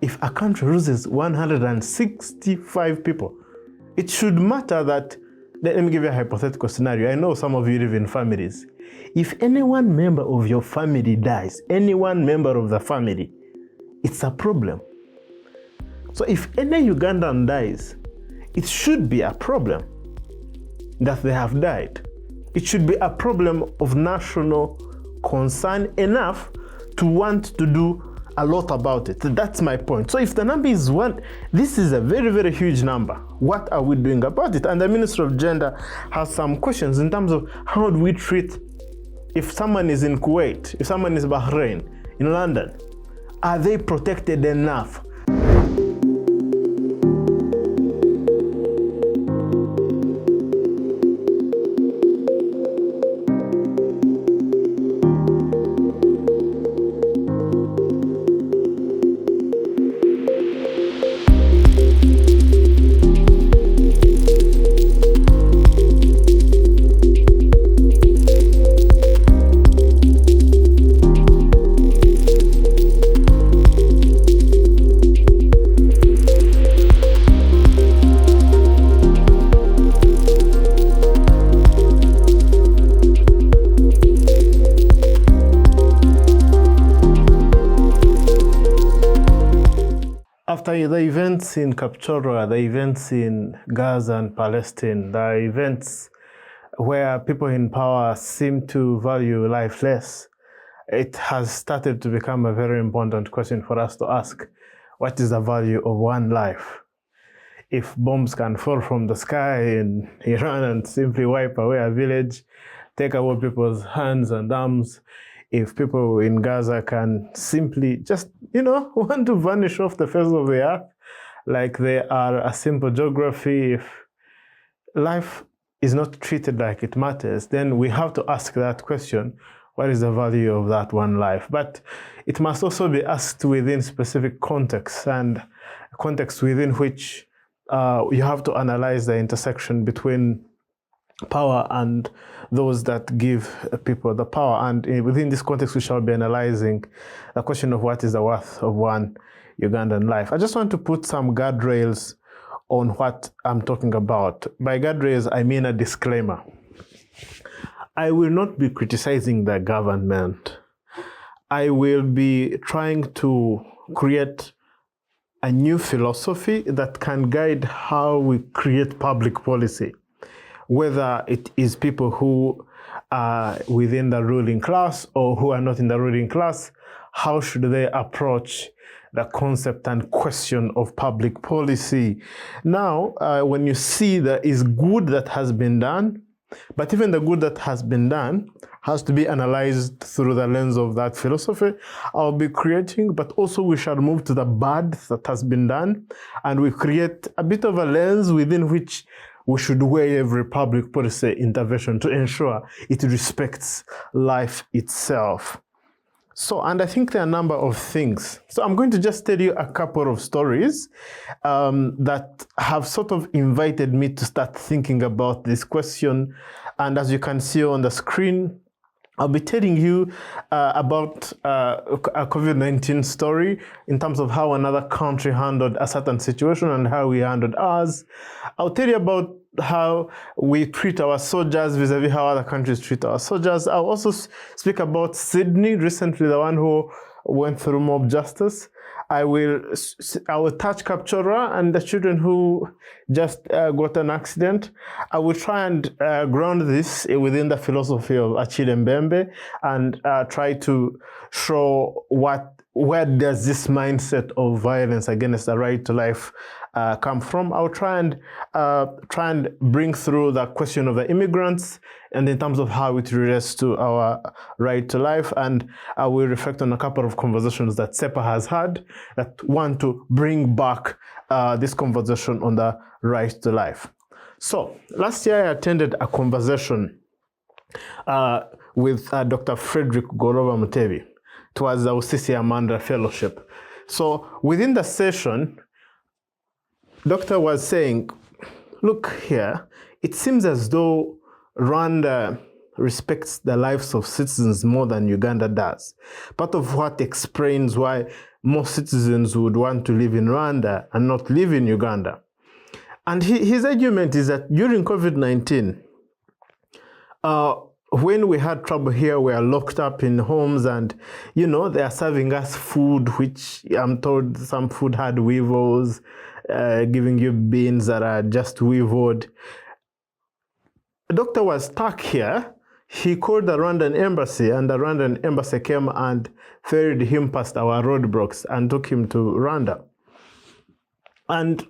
if a country loses 165 people, it should matter that, let me give you a hypothetical scenario. I know some of you live in families. If any one member of your family dies, any one member of the family, it's a problem. So if any Ugandan dies, it should be a problem that they have died. It should be a problem of national concern enough to want to do a lot about it. That's my point. So if the number is 1, this is a very, very huge number. What are we doing about it? And the Minister of Gender has some questions in terms of how do we treat, if someone is in Kuwait, if someone is in Bahrain, in London, are they protected enough? After the events in Kapchorwa, the events in Gaza and Palestine, the events where people in power seem to value life less, it has started to become a very important question for us to ask. What is the value of one life? If bombs can fall from the sky in Iran and simply wipe away a village, take away people's hands and arms, if people in Gaza can simply just, want to vanish off the face of the earth, like they are a simple geography, if life is not treated like it matters, then we have to ask that question, what is the value of that one life? But it must also be asked within specific contexts, and context within which you have to analyze the intersection between power and those that give people the power. And within this context, we shall be analyzing the question of what is the worth of one Ugandan life. I just want to put some guardrails on what I'm talking about. By guardrails, I mean a disclaimer. I will not be criticizing the government. I will be trying to create a new philosophy that can guide how we create public policy, whether it is people who are within the ruling class or who are not in the ruling class. How should they approach the concept and question of public policy? Now, when you see there is good that has been done, but even the good that has been done has to be analyzed through the lens of that philosophy I'll be creating, but also we shall move to the bad that has been done, and we create a bit of a lens within which we should weigh every public policy intervention to ensure it respects life itself. So, and I think there are a number of things. So I'm going to just tell you a couple of stories that have sort of invited me to start thinking about this question. And as you can see on the screen, I'll be telling you about a COVID-19 story in terms of how another country handled a certain situation and how we handled ours. I'll tell you about how we treat our soldiers vis-a-vis how other countries treat our soldiers. I'll also speak about Sydney, recently the one who went through mob justice. I will touch Kapchorwa and the children who just got an accident. I will try and ground this within the philosophy of Agaciro Mbembe and try to show where does this mindset of violence against the right to life come from. I'll try and bring through the question of the immigrants and in terms of how it relates to our right to life. And I will reflect on a couple of conversations that SEPA has had that want to bring back this conversation on the right to life. So last year I attended a conversation with Dr. Frederick Goroba Mutebi. It was the Usisi Amanda Fellowship. So within the session, Doctor was saying, look here, it seems as though Rwanda respects the lives of citizens more than Uganda does. Part of what explains why most citizens would want to live in Rwanda and not live in Uganda. And his argument is that during COVID-19, when we had trouble here, we are locked up in homes and, you know, they are serving us food, which I'm told some food had weevils, giving you beans that are just weevilled. The doctor was stuck here. He called the Rwandan embassy, and the Rwandan embassy came and ferried him past our roadblocks and took him to Rwanda. And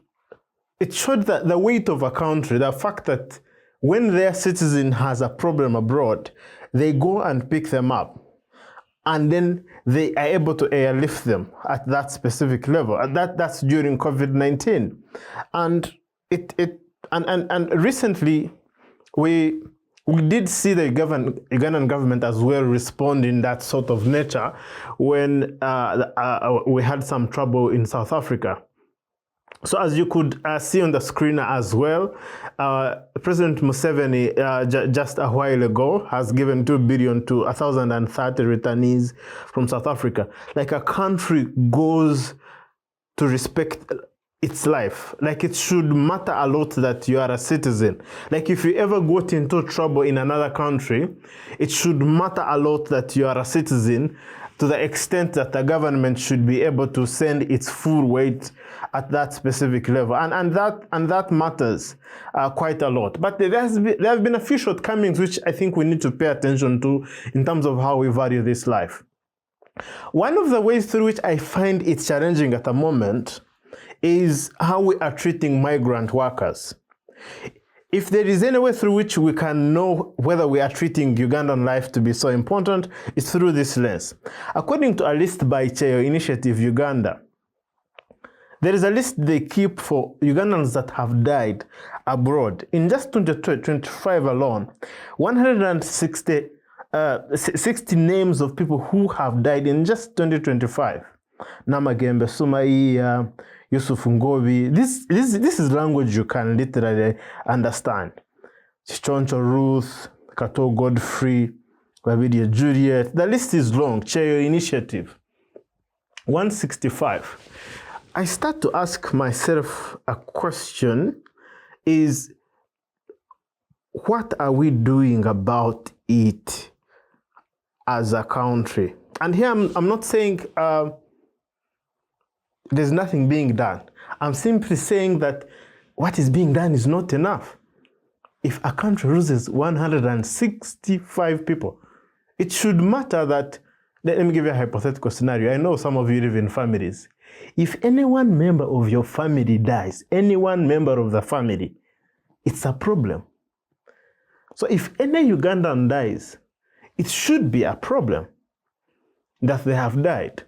it showed that the weight of a country, the fact that when their citizen has a problem abroad, they go and pick them up, and then they are able to airlift them at that specific level. And that's during COVID-19. And recently we did see the Ugandan government as well respond in that sort of nature when we had some trouble in South Africa. So as you could see on the screen as well, President Museveni just a while ago has given 2 billion to 1,030 returnees from South Africa. Like, a country goes to respect its life. Like, it should matter a lot that you are a citizen. Like, if you ever got into trouble in another country, it should matter a lot that you are a citizen, to the extent that the government should be able to send its full weight at that specific level, and that matters quite a lot. But there have been a few shortcomings which I think we need to pay attention to in terms of how we value this life. One of the ways through which I find it challenging at the moment is how we are treating migrant workers. If there is any way through which we can know whether we are treating Ugandan life to be so important, it's through this lens. According to a list by Agaciro Initiative Uganda, there is a list they keep for Ugandans that have died abroad. In just 2025 alone, 160 60 names of people who have died in just 2025. Mbembe, Sumaiya, Yusuf Ngobi. This is language you can literally understand. Chichoncho Ruth, Kato Godfrey, Babidia Juliet. The list is long. Agaciro Initiative. 165. I start to ask myself a question, is what are we doing about it as a country? And here I'm not saying there's nothing being done. I'm simply saying that what is being done is not enough. If a country loses 165 people, it should matter that, let me give you a hypothetical scenario. I know some of you live in families. If any one member of your family dies, any one member of the family, it's a problem. So if any Ugandan dies, it should be a problem that they have died.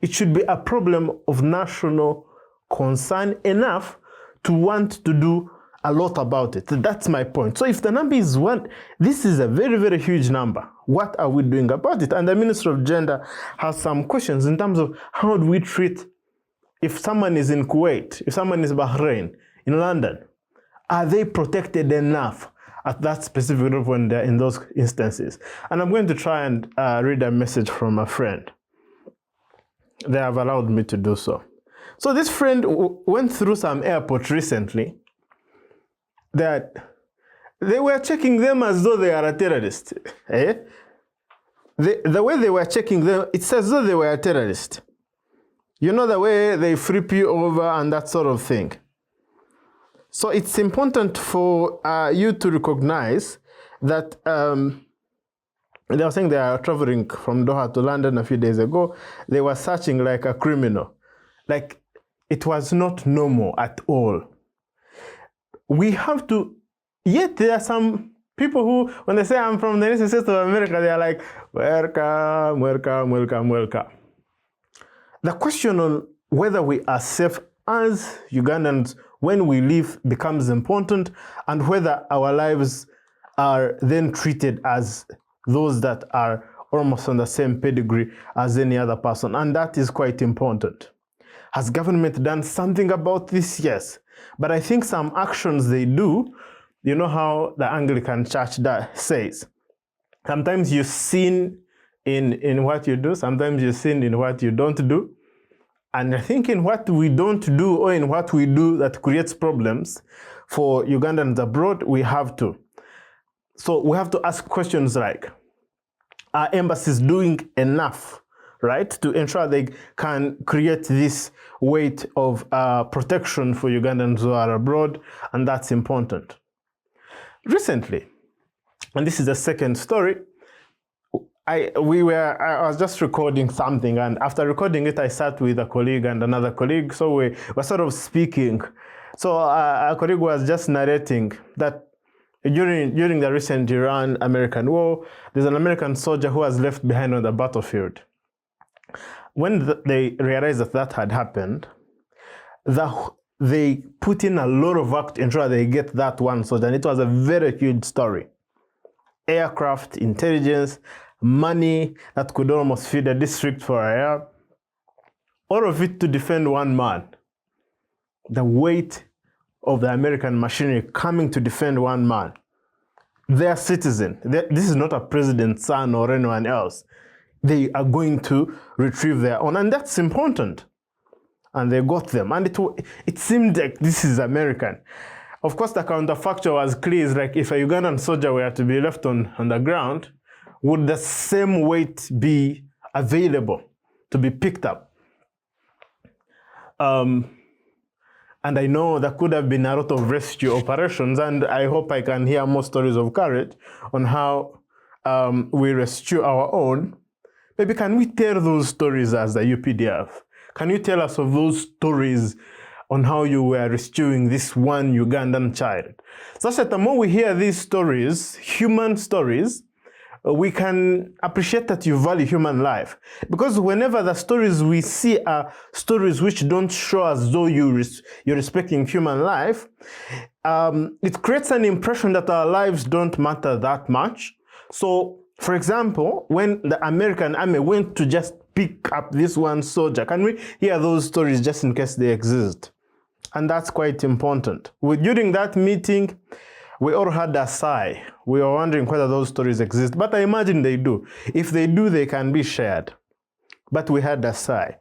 It should be a problem of national concern enough to want to do a lot about it. That's my point. So if the number is 1, this is a very, very huge number. What are we doing about it? And the Minister of Gender has some questions in terms of how do we treat, if someone is in Kuwait, if someone is Bahrain, in London, are they protected enough at that specific group when they're in those instances? And I'm going to try and read a message from a friend. They have allowed me to do so. So this friend went through some airport recently that they were checking them as though they are a terrorist. The way they were checking them, it's as though they were a terrorist. You know, the way they flip you over and that sort of thing. So it's important for you to recognize that they were saying they are traveling from Doha to London a few days ago. They were searching like a criminal. Like, it was not normal at all. We have to, yet there are some people who, when they say I'm from the United States of America, they are like, welcome, welcome, welcome, welcome. The question on whether we are safe as Ugandans when we leave becomes important, and whether our lives are then treated as those that are almost on the same pedigree as any other person. And that is quite important. Has government done something about this? Yes. But I think some actions they do, you know how the Anglican Church says, sometimes you sin in what you do, sometimes you sin in what you don't do. And I think in what we don't do or in what we do that creates problems for Ugandans abroad, we have to. So we have to ask questions like, are embassies doing enough, right, to ensure they can create this weight of protection for Ugandans who are abroad? And that's important. Recently, and this is the second story, I was just recording something, and after recording it, I sat with a colleague and another colleague, so we were sort of speaking. So a colleague was just narrating that during the recent Iran-American war, there's an American soldier who was left behind on the battlefield. When they realized that that had happened, they put in a lot of work to ensure they get that one soldier, and it was a very huge story. Aircraft, intelligence, money that could almost feed a district for a year. All of it to defend one man. The weight of the American machinery coming to defend one man. Their citizen. This is not a president's son or anyone else. They are going to retrieve their own, and that's important. And they got them, and it seemed like this is American. Of course, the counterfactual was clear. It's like if a Ugandan soldier were to be left on the ground, would the same weight be available to be picked up? And I know there could have been a lot of rescue operations, and I hope I can hear more stories of courage on how we rescue our own. Maybe can we tell those stories as the UPDF? Can you tell us of those stories on how you were rescuing this one Ugandan child? Such that the more we hear these stories, human stories, we can appreciate that you value human life. Because whenever the stories we see are stories which don't show as though you're respecting human life, it creates an impression that our lives don't matter that much. So, for example, when the American army went to just pick up this one soldier, can we hear those stories just in case they exist? And that's quite important. During that meeting, we all had a sigh. We were wondering whether those stories exist, but I imagine they do. If they do, they can be shared. But we had a sigh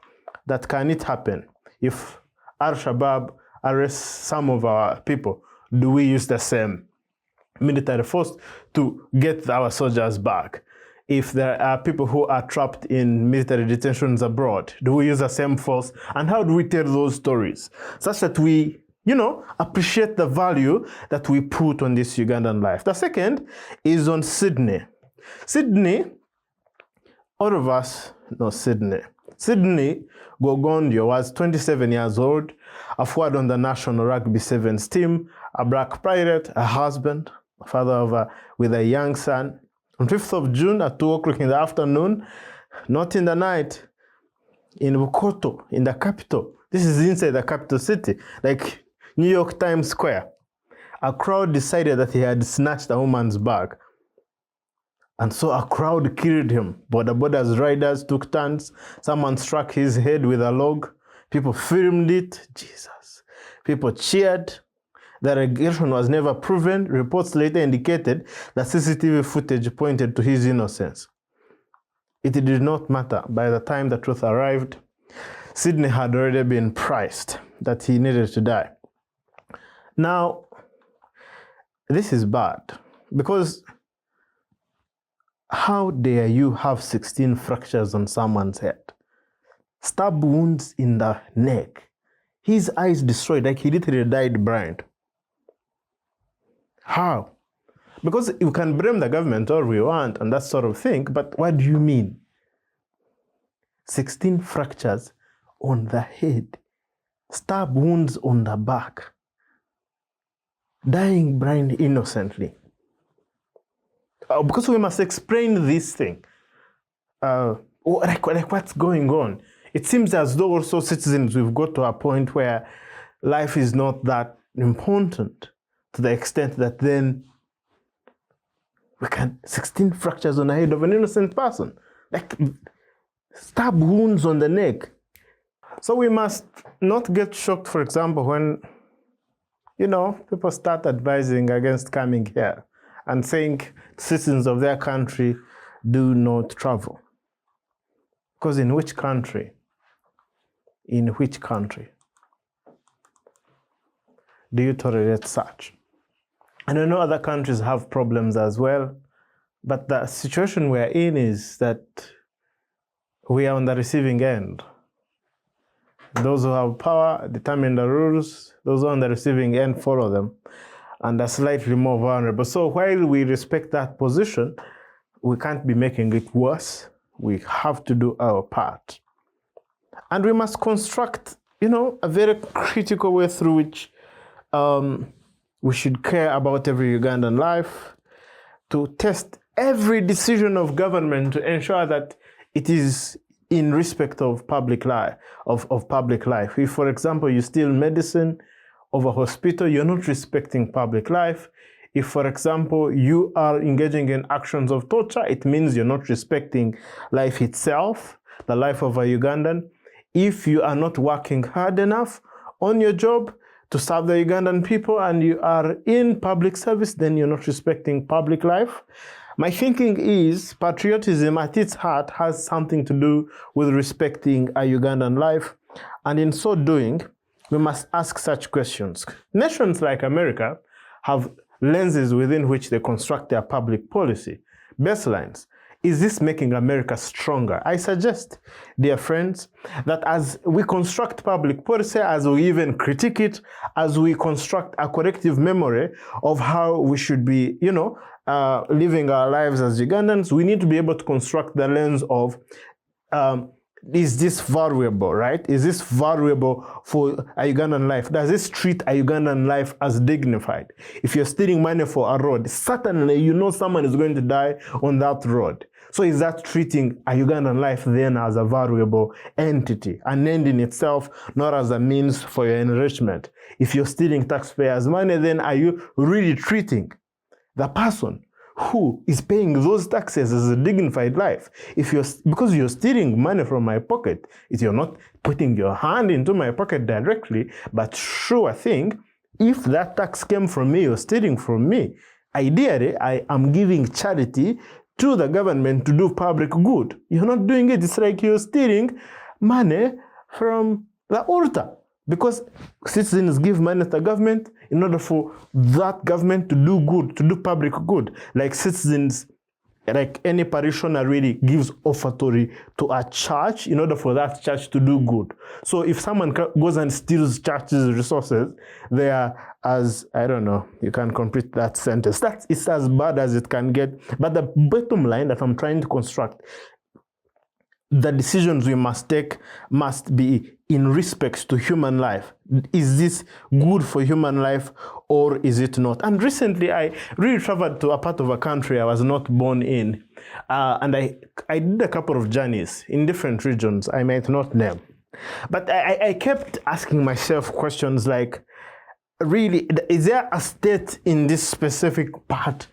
that can it happen? If Al-Shabaab arrests some of our people, do we use the same military force to get our soldiers back? If there are people who are trapped in military detentions abroad, do we use the same force? And how do we tell those stories? Such that we, appreciate the value that we put on this Ugandan life. The second is on Sydney. Sydney, all of us know Sydney. Sydney Gogondio was 27 years old, a forward on the national rugby sevens team, a black pirate, a husband, a father with a young son. On 5th of June at 2 o'clock in the afternoon, not in the night, in Bukoto, in the capital. This is inside the capital city, like New York Times Square. A crowd decided that he had snatched a woman's bag. And so a crowd killed him. Border riders took turns. Someone struck his head with a log. People filmed it. Jesus. People cheered. The allegation was never proven. Reports later indicated that CCTV footage pointed to his innocence. It did not matter. By the time the truth arrived, Sydney had already been priced that he needed to die. Now, this is bad because how dare you have 16 fractures on someone's head? Stab wounds in the neck. His eyes destroyed, like he literally died blind. How? Because you can blame the government all we want and that sort of thing, but what do you mean? 16 fractures on the head, stab wounds on the back, dying blind innocently. Because we must explain this thing. Like what's going on? It seems as though also citizens, we've got to a point where life is not that important to the extent that then we can 16 fractures on the head of an innocent person, like stab wounds on the neck. So we must not get shocked, for example, when people start advising against coming here and saying citizens of their country do not travel. Because in which country In which country do you tolerate such? And I know other countries have problems as well, but the situation we're in is that we are on the receiving end. Those who have power determine the rules, those who are on the receiving end follow them, and are slightly more vulnerable. So while we respect that position, we can't be making it worse. We have to do our part. And we must construct, a very critical way through which we should care about every Ugandan life, to test every decision of government to ensure that it is in respect of public life, of public life. If, for example, you steal medicine over hospital, you're not respecting public life. If, for example, you are engaging in actions of torture, it means you're not respecting life itself, the life of a Ugandan. If you are not working hard enough on your job to serve the Ugandan people and you are in public service, then you're not respecting public life. My thinking is patriotism at its heart has something to do with respecting a Ugandan life. And in so doing, we must ask such questions. Nations like America have lenses within which they construct their public policy. Baselines. Is this making America stronger? I suggest, dear friends, that as we construct public policy, as we even critique it, as we construct a collective memory of how we should be, living our lives as Ugandans, we need to be able to construct the lens of, is this valuable, right? Is this valuable for a Ugandan life? Does this treat a Ugandan life as dignified? If you're stealing money for a road, certainly someone is going to die on that road. So is that treating a Ugandan life then as a valuable entity, an end in itself, not as a means for your enrichment? If you're stealing taxpayers' money, then are you really treating the person who is paying those taxes as a dignified life? Because you're stealing money from my pocket, you're not putting your hand into my pocket directly, but sure thing, if that tax came from me, you're stealing from me. Ideally, I am giving charity to the government to do public good. You're not doing it. It's like you're stealing money from the altar, because citizens give money to the government in order for that government to do good, to do public good. Like citizens, like any parishioner really gives offertory to a church in order for that church to do good. So if someone goes and steals church's resources, they are as, I don't know, you can complete that sentence. It's as bad as it can get. But the bottom line that I'm trying to construct, the decisions we must take must be in respect to human life. Is this good for human life or is it not? And recently I really traveled to a part of a country I was not born in. And I did a couple of journeys in different regions I might not name. But I kept asking myself questions like, really, is there a state in this specific part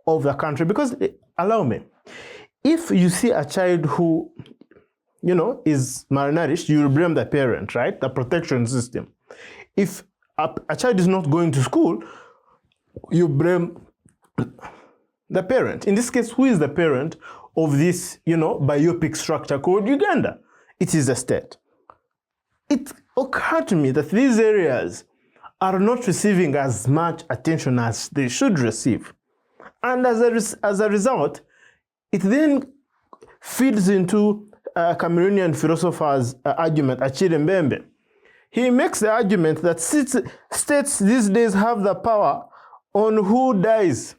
of the country? Because, allow me, if you see a child who is malnourished, you will blame the parent, right? The protection system. If a child is not going to school, you blame the parent. In this case, who is the parent of this, biopic structure called Uganda? It is the state. It occurred to me that these areas are not receiving as much attention as they should receive. And as a result, it then feeds into Cameroonian philosopher's argument, Agaciro Mbembe. He makes the argument that states these days have the power on who dies.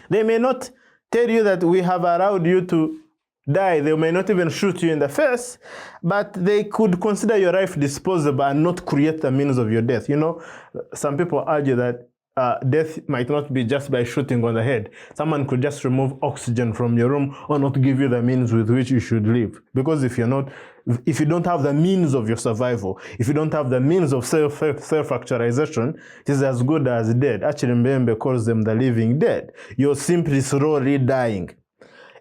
They may not tell you that we have allowed you to die. They may not even shoot you in the face, but they could consider your life disposable and not create the means of your death. Some people argue that death might not be just by shooting on the head. Someone could just remove oxygen from your room or not give you the means with which you should live. Because if you don't have the means of your survival, if you don't have the means of self-actualization, it is as good as dead. Actually, Mbembe calls them the living dead. You're simply slowly dying.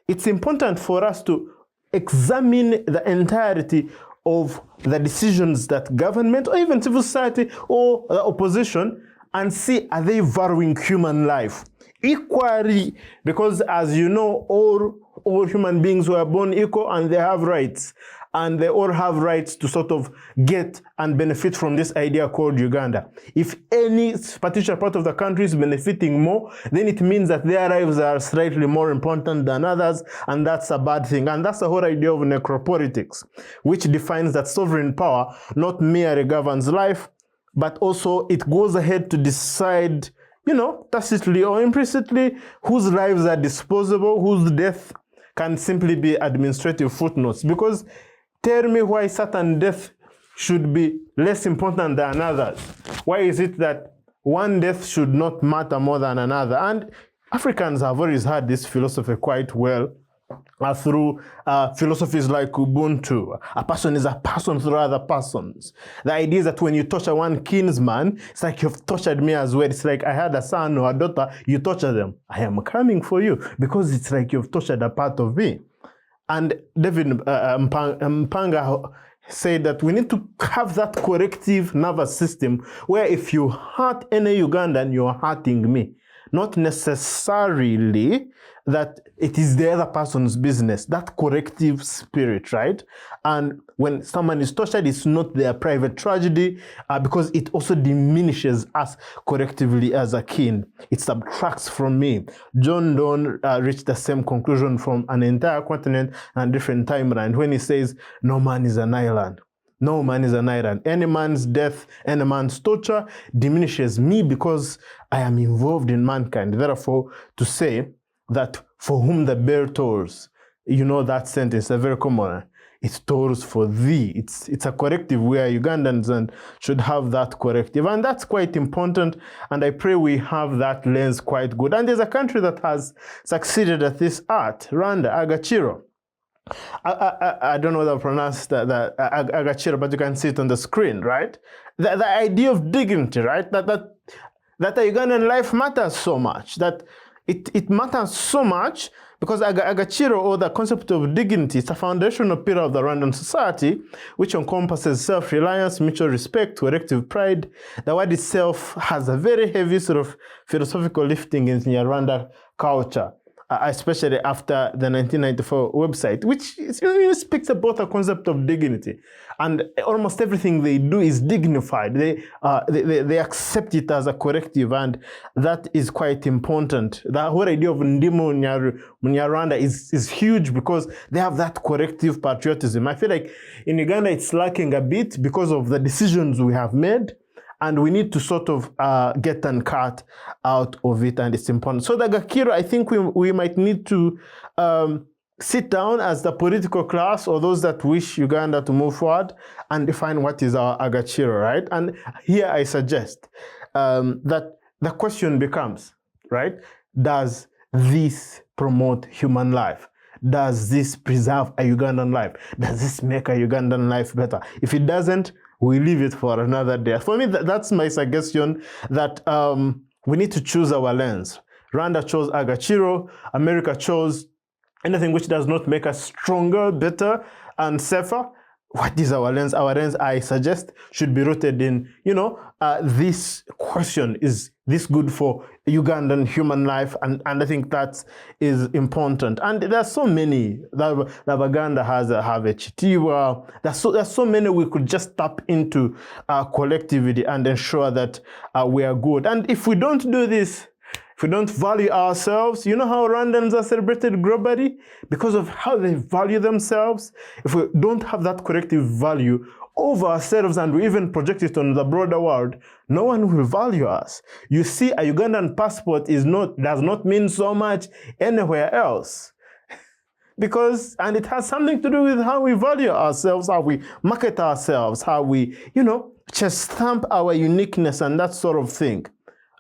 It's important for us to examine the entirety of the decisions that government or even civil society or the opposition and see, are they valuing human life equally? Because as you know, all human beings were born equal and they have rights. and they all have rights to sort of get and benefit from this idea called Uganda. If any particular part of the country is benefiting more, then it means that their lives are slightly more important than others, and that's a bad thing. And that's the whole idea of necropolitics, which defines that sovereign power not merely governs life, but also it goes ahead to decide, tacitly or implicitly, whose lives are disposable, whose death can simply be administrative footnotes. Because tell me why certain death should be less important than others. Why is it that one death should not matter more than another? And Africans have always had this philosophy quite well through philosophies like Ubuntu. A person is a person through other persons. The idea is that when you torture one kinsman, it's like you've tortured me as well. It's like I had a son or a daughter, you torture them. I am coming for you because it's like you've tortured a part of me. And David Mpanga said that we need to have that corrective nervous system where if you hurt any Ugandan, you're hurting me. Not necessarily that it is the other person's business, that corrective spirit, right? And when someone is tortured, it's not their private tragedy because it also diminishes us collectively as a kin. It subtracts from me. John Donne reached the same conclusion from an entire continent and different timeline when he says, no man is an island. No man is an island. Any man's death, any man's torture diminishes me because I am involved in mankind. Therefore, to say that for whom the bell tolls, that sentence, a very common one, it tolls for thee. It's a corrective where Ugandans should have that corrective. And that's quite important. And I pray we have that lens quite good. And there's a country that has succeeded at this art, Rwanda, Agaciro. I don't know whether I pronounced the Agaciro, but you can see it on the screen, right? The idea of dignity, right? That a Ugandan life matters so much, that it matters so much because Agaciro, or the concept of dignity, is a foundational pillar of the Rwandan society, which encompasses self-reliance, mutual respect, collective pride. The word itself has a very heavy sort of philosophical lifting in Rwanda culture. Especially after the 1994 website, which speaks about the concept of dignity. And almost everything they do is dignified. They accept it as a corrective, and that is quite important. The whole idea of Ndimo Munyarwanda is huge because they have that corrective patriotism. I feel like in Uganda it's lacking a bit because of the decisions we have made. And we need to sort of get and cut out of it, and it's important. So the Agaciro, I think we might need to sit down as the political class or those that wish Uganda to move forward and define what is our Agaciro, right? And here I suggest that the question becomes, right? Does this promote human life? Does this preserve a Ugandan life? Does this make a Ugandan life better? If it doesn't, we leave it for another day. For me, that's my suggestion, that we need to choose our lens. Rwanda chose Agaciro. America chose anything which does not make us stronger, better, and safer. What is our lens? Our lens, I suggest, should be rooted in, this question, is this good for Ugandan human life? And I think that is important. And there are so many. The Uganda have a Chitiwa. There's so many we could just tap into collectivity and ensure that we are good. And if we don't do this, if we don't value ourselves, you know how Rwandans are celebrated globally? Because of how they value themselves. If we don't have that collective value over ourselves and we even project it on the broader world, no one will value us. You see, a Ugandan passport does not mean so much anywhere else. And it has something to do with how we value ourselves, how we market ourselves, how we, just stamp our uniqueness and that sort of thing.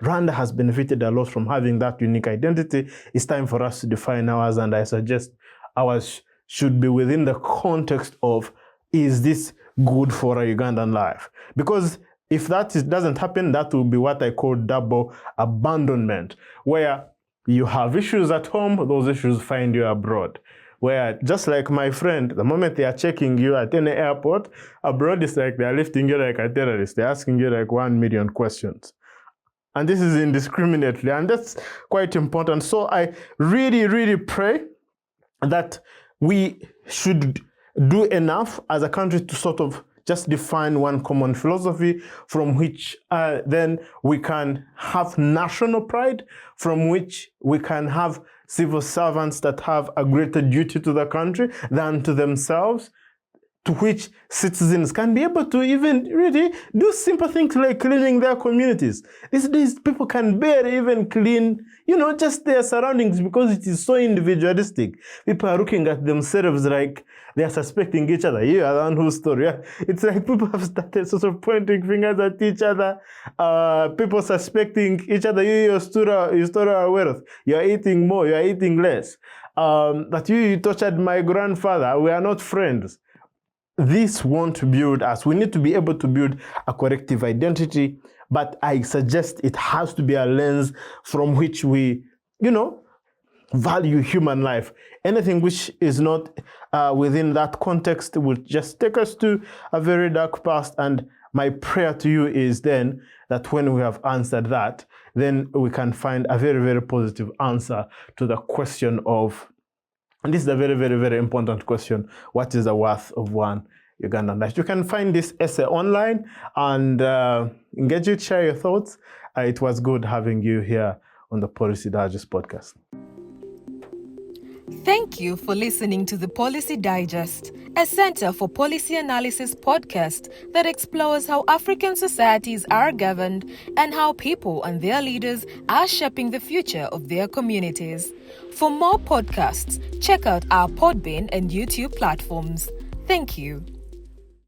Rwanda has benefited a lot from having that unique identity. It's time for us to define ours, and I suggest ours should be within the context of, is this good for a Ugandan life? Because if that doesn't happen, that will be what I call double abandonment, where you have issues at home, those issues find you abroad. Where, just like my friend, the moment they are checking you at any airport, abroad it's like they are lifting you like a terrorist. They're asking you like 1 million questions. And this is indiscriminately, and that's quite important. So I really, really pray that we should do enough as a country to sort of just define one common philosophy from which then we can have national pride, from which we can have civil servants that have a greater duty to the country than to themselves, to which citizens can be able to even really do simple things like cleaning their communities. These days, people can barely even clean, just their surroundings because it is so individualistic. People are looking at themselves like they are suspecting each other. You are the one whose story. Yeah? It's like people have started sort of pointing fingers at each other. People suspecting each other. You store our wealth. You are eating more. You are eating less. That you tortured my grandfather. We are not friends. This won't build us. We need to be able to build a collective identity, but I suggest it has to be a lens from which we, value human life. Anything which is not within that context will just take us to a very dark past. And my prayer to you is then that when we have answered that, then we can find a very, very positive answer to the question of, and this is a very, very, very important question, what is the worth of one Ugandan life? You can find this essay online and engage it, share your thoughts. It was good having you here on the Policy Digest podcast. Thank you for listening to the Policy Digest, a Center for Policy Analysis podcast that explores how African societies are governed and how people and their leaders are shaping the future of their communities. For more podcasts, check out our Podbean and YouTube platforms. Thank you.